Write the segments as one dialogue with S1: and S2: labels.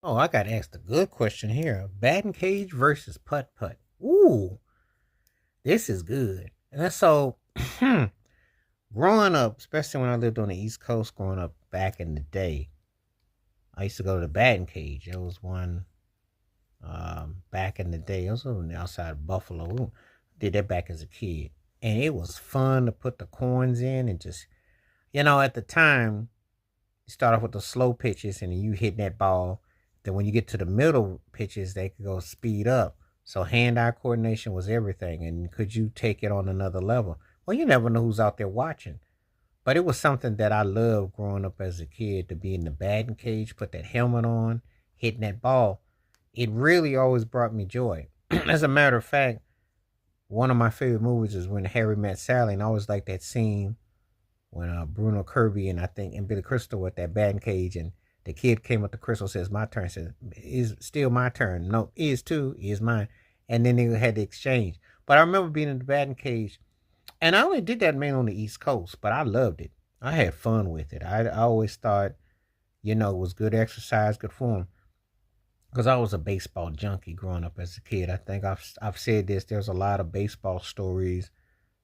S1: Oh, I got asked a good question here. Batting cage versus putt putt. Ooh, this is good. And so, growing up, especially when I lived on the East Coast, growing up back in the day, I used to go to the batting cage. There was one back in the day. It was on the outside of Buffalo. We did that back as a kid, and it was fun to put the coins in and just, at the time, you start off with the slow pitches and you hit that ball. Then when you get to the middle pitches, they could go speed up. So hand-eye coordination was everything. And could you take it on another level? Well, you never know who's out there watching. But it was something that I loved growing up as a kid, to be in the batting cage, put that helmet on, hitting that ball. It really always brought me joy. As a matter of fact, one of my favorite movies is When Harry Met Sally, and I always like that scene when Bruno Kirby and I think and Billy Crystal were at that batting cage, and the kid came up to Crystal, says, "My turn." Says, "Is still my turn." No, is too, is mine. And then they had the exchange. But I remember being in the batting cage, and I only did that mainly on the East Coast, but I loved it. I had fun with it. I always thought, it was good exercise, good form. Because I was a baseball junkie growing up as a kid. I think I've said this. There's a lot of baseball stories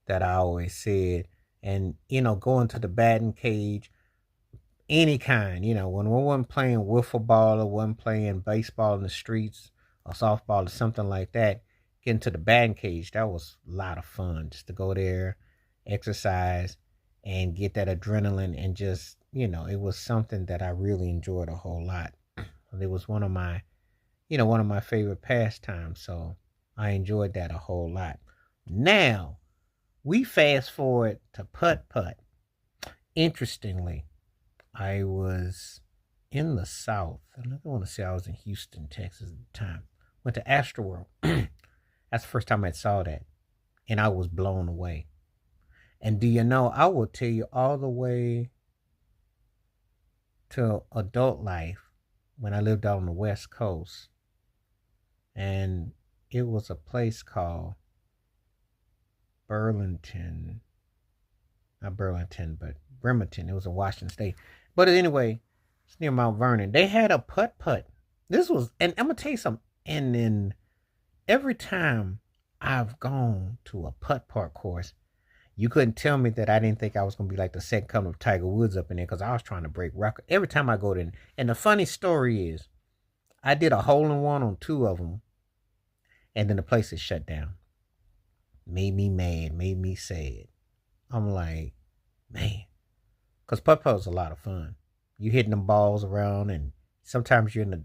S1: that I always said. And, going to the batting cage, any kind, when we wasn't playing wiffle ball or wasn't playing baseball in the streets or softball or something like that, getting to the batting cage, that was a lot of fun just to go there, exercise, and get that adrenaline. And just, it was something that I really enjoyed a whole lot. It was one of my favorite pastimes. So I enjoyed that a whole lot. Now, we fast forward to putt putt. Interestingly, I was in the South. I don't want to say I was in Houston, Texas at the time. Went to Astroworld. That's the first time I saw that. And I was blown away. And do you know, I will tell you all the way to adult life when I lived out on the West Coast. And it was a place called Burlington. Not Burlington, but Bremerton. It was in Washington State. But anyway, it's near Mount Vernon. They had a putt putt. This was, and I'm gonna tell you something. And then every time I've gone to a putt putt course, you couldn't tell me that I didn't think I was gonna be like the second coming of Tiger Woods up in there, because I was trying to break record every time I go there. And the funny story is, I did a hole in one on two of them, and then the place is shut down. Made me mad, made me sad. I'm like, man, because putt putt was a lot of fun. You hitting them balls around, and sometimes you're in the